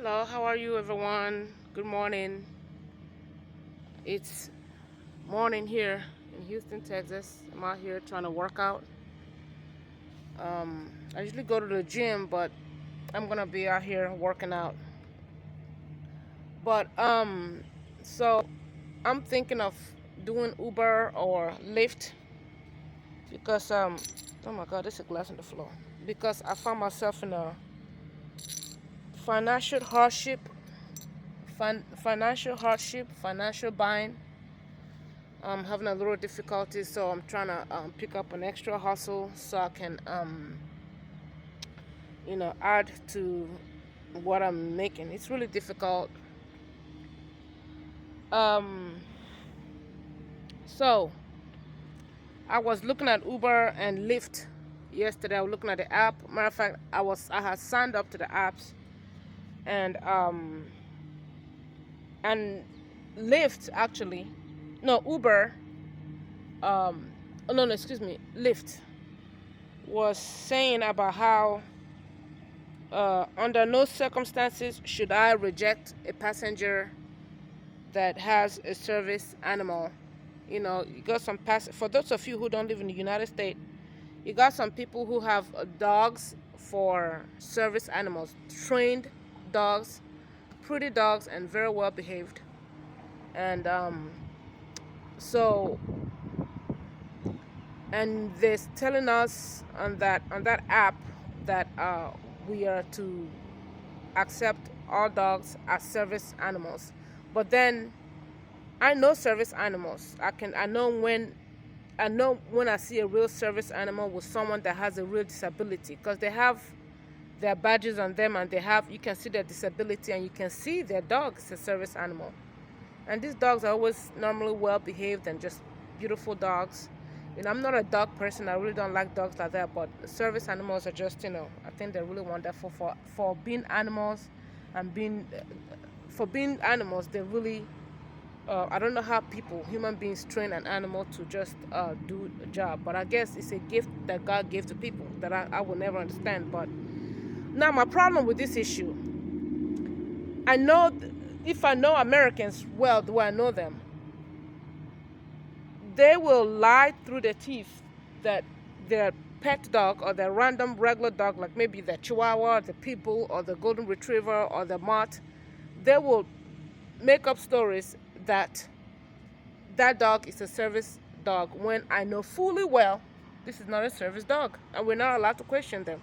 Hello, how are you, everyone? Good morning. It's morning here in Houston, Texas. I'm out here trying to work out. I usually go to the gym, but I'm gonna be out here working out. But so I'm thinking of doing Uber or Lyft because oh my God, there's a glass on the floor. Because I found myself in a financial hardship, financial bind. I'm having a little difficulty, so I'm trying to pick up an extra hustle so I can, add to what I'm making. It's really difficult. Um, so I was looking at Uber and Lyft yesterday. I was looking at the app. Matter of fact, I had signed up to the apps, and and Lyft actually, no Uber. Oh, no, excuse me, Lyft was saying about how under no circumstances should I reject a passenger that has a service animal. You got for those of you who don't live in the United States, you got some people who have dogs for service animals, trained dogs, pretty dogs, and very well behaved. And so, and they're telling us on that app that we are to accept all dogs as service animals. But then I know service animals. I know when I see a real service animal with someone that has a real disability, because they have their badges on them, and you can see their disability, and you can see their dog is a service animal. And these dogs are always normally well behaved and just beautiful dogs. I'm not a dog person. I really don't like dogs like that. But service animals are just, I think they're really wonderful for being animals, and for being animals. They really, I don't know how human beings, train an animal to just do a job. But I guess it's a gift that God gave to people that I will never understand. But now my problem with this issue, I know if I know Americans well, the way I know them, they will lie through their teeth that their pet dog or their random regular dog, like maybe the Chihuahua, the Pit Bull, or the Golden Retriever, or the Mutt, they will make up stories that that dog is a service dog, when I know fully well this is not a service dog, and we're not allowed to question them.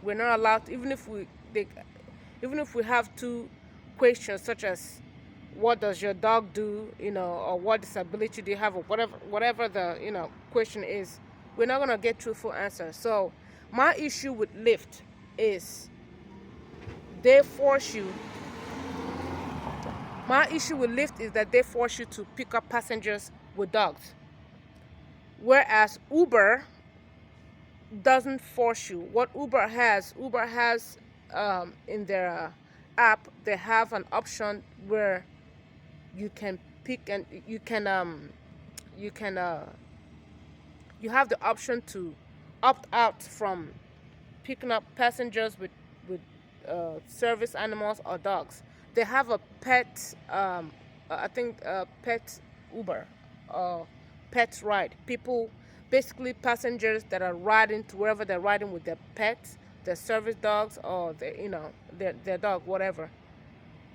We're not allowed, even if we have two questions, such as what does your dog do, or what disability do you have, or whatever the question is, we're not gonna get truthful answers. So my issue with Lyft is they force you. My issue with Lyft is that they force you to pick up passengers with dogs, whereas Uber doesn't force you. What Uber has in their app, they have an option where you can pick, and you can you have the option to opt out from picking up passengers with service animals or dogs. They have a pet, I think, pet Uber, pet ride. People, basically passengers that are riding to wherever they're riding with their pets, their service dogs, or their dog, whatever.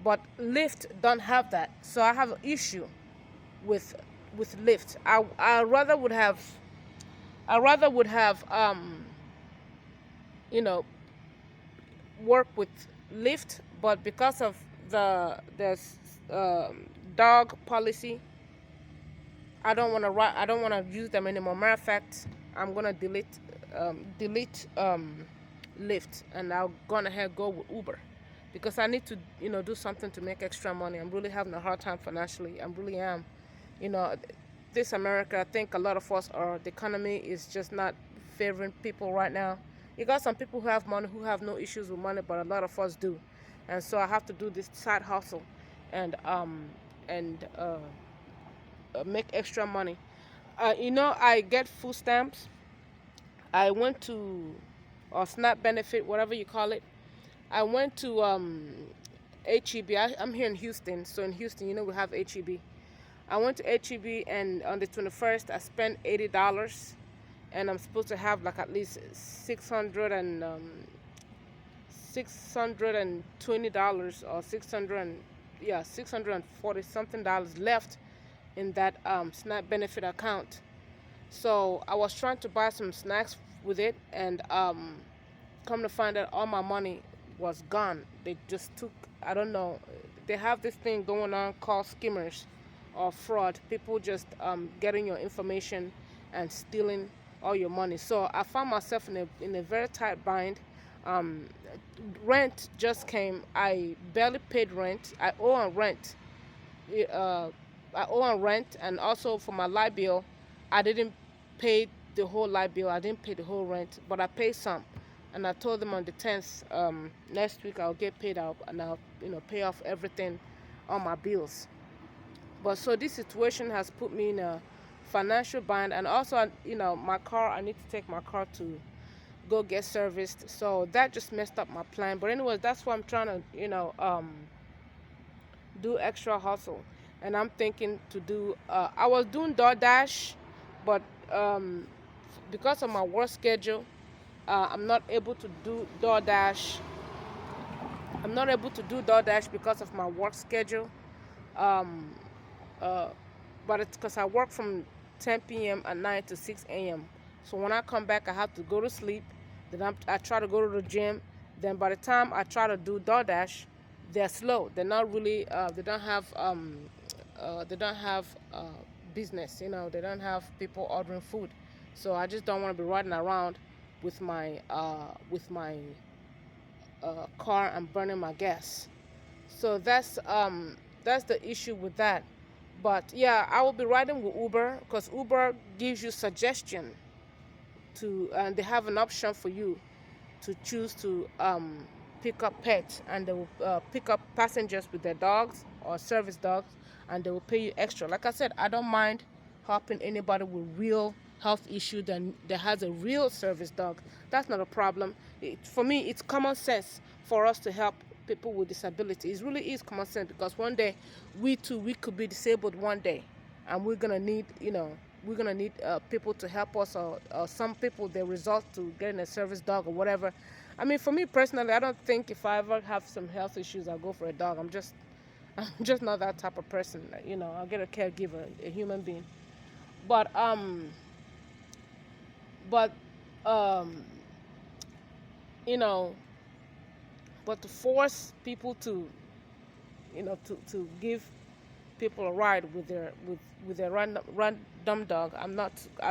But Lyft don't have that, so I have an issue with Lyft. I rather would have you know work with Lyft, but because of the dog policy, I don't want to use them anymore. Matter of fact, I'm gonna delete Lyft, and I'll gonna go with Uber, because I need to do something to make extra money. I'm really having a hard time financially. I really am. You know, this America, I think a lot of us are. The economy is just not favoring people right now. You got some people who have money who have no issues with money, but a lot of us do, and so I have to do this side hustle, and and make extra money. I get food stamps. I went to, or SNAP benefit, whatever you call it. I went to HEB. I'm here in Houston, so in Houston, we have HEB. I went to HEB, and on the 21st, I spent $80, and I'm supposed to have like at least 620 dollars, or 600 and yeah, 640 something dollars left in that SNAP benefit account. So I was trying to buy some snacks with it, and come to find out all my money was gone. They just took, I don't know, they have this thing going on called skimmers or fraud. People just getting your information and stealing all your money. So I found myself in a very tight bind. Um, Rent just came. I barely paid rent. Uh, I owe on rent, and also for my light bill. I didn't pay the whole light bill. I didn't pay the whole rent, but I paid some. And I told them on the 10th, next week I'll get paid out, and I'll pay off everything on my bills. But so this situation has put me in a financial bind, and also my car. I need to take my car to go get serviced. So that just messed up my plan. But anyways, that's why I'm trying to do extra hustle, and I'm thinking to do. I was doing DoorDash, but um, because of my work schedule, I'm not able to do DoorDash. I'm not able to do DoorDash because of my work schedule. Um, uh, but it's because I work from 10 p.m. at night to 6 a.m. So when I come back, I have to go to sleep. Then I try to go to the gym. Then by the time I try to do DoorDash, they're slow. They're not really. They don't have business. They don't have people ordering food. So I just don't want to be riding around with my car and burning my gas. So that's the issue with that. But yeah, I will be riding with Uber because Uber gives you suggestion and they have an option for you to choose to pick up pets, and they will pick up passengers with their dogs or service dogs, and they will pay you extra. Like I said, I don't mind helping anybody with real health issue that has a real service dog. That's not a problem. For me, it's common sense for us to help people with disabilities. It really is common sense, because one day we could be disabled one day, and we're gonna need people to help us, or some people they resort to getting a service dog or whatever. I mean, for me personally, I don't think if I ever have some health issues, I'll go for a dog. I'm just not that type of person. I'll get a caregiver, a human being. But but um, you know, but to force people to to give people a ride with their random dog, I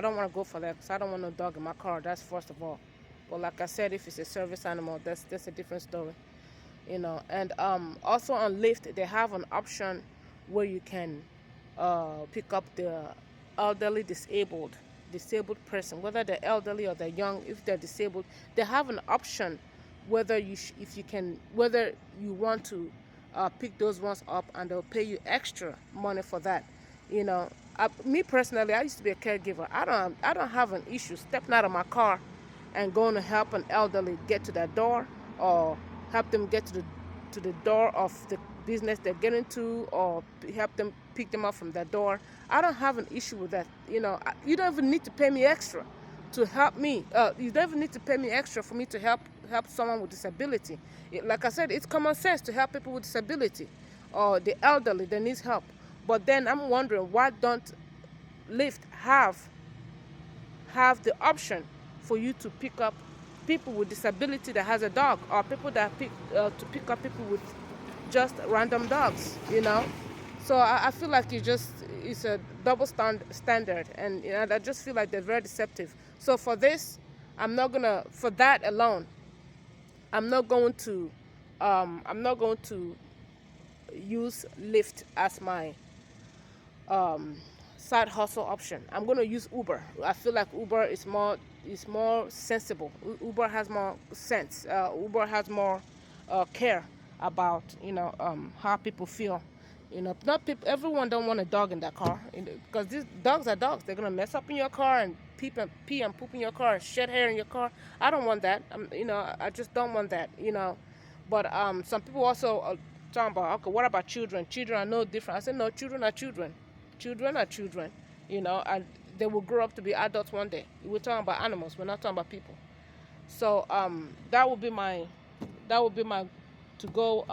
don't want to go for that, because I don't want no dog in my car. That's first of all. But like I said, if it's a service animal, that's a different story. And also on Lyft, they have an option where you can pick up the elderly disabled person, whether they're elderly or they're young. If they're disabled, they have an option whether if you can, whether you want to pick those ones up, and they'll pay you extra money for that. Me personally, I used to be a caregiver. I don't have an issue stepping out of my car and going to help an elderly get to that door, or help them get to the door of the business they're getting to, or help them pick them up from that door. I don't have an issue with that. You don't even need to pay me extra to help me. You don't even need to pay me extra for me to help someone with disability. Like I said, it's common sense to help people with disability, or the elderly that needs help. But then I'm wondering, why don't Lyft have the option for you to pick up people with disability that has a dog, or people that to pick up people with just random dogs. So I feel like it's a double standard, and I just feel like they're very deceptive. So for this, for that alone, I'm not going to use Lyft as my um, side hustle option. I'm going to use Uber. I feel like Uber is more sensible. Uber has more sense. Uber has more care about how people feel. Not people. Everyone don't want a dog in their car, because these dogs are dogs. They're gonna mess up in your car and pee and poop in your car, and shed hair in your car. I don't want that. I just don't want that. But some people also talking about, okay, what about children? Children are no different. I said, no, children are children. Children are children. And they will grow up to be adults one day. We're talking about animals. We're not talking about people. So that would be my to go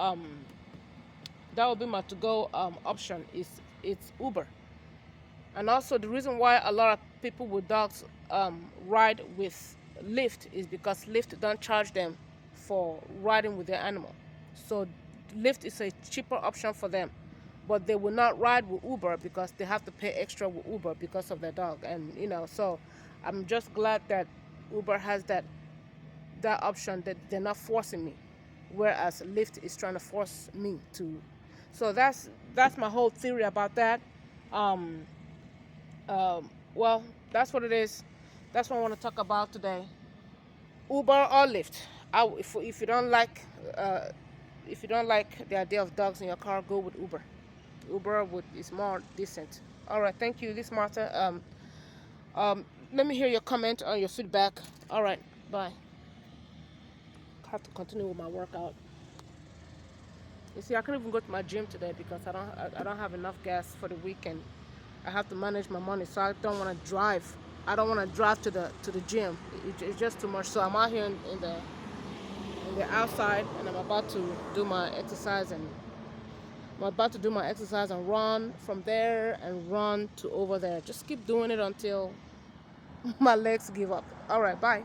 option is it's Uber. And also the reason why a lot of people with dogs ride with Lyft is because Lyft don't charge them for riding with their animal. So Lyft is a cheaper option for them. But they will not ride with Uber because they have to pay extra with Uber because of their dog. And so I'm just glad that Uber has that option, that they're not forcing me, whereas Lyft is trying to force me to. So that's my whole theory about that. Um, well, that's what it is. That's what I want to talk about today. Uber or Lyft. If you don't like the idea of dogs in your car, go with Uber. Is more decent. All right, thank you, this Martha. Let me hear your comment or your feedback. All right, bye. I have to continue with my workout. You see, I couldn't even go to my gym today because I don't have enough gas for the weekend. I have to manage my money, so I don't want to drive. I don't want to drive to the gym. It's just too much. So I'm out here in the outside, and I'm about to do my exercise, and run from there and run to over there. Just keep doing it until my legs give up. All right, bye.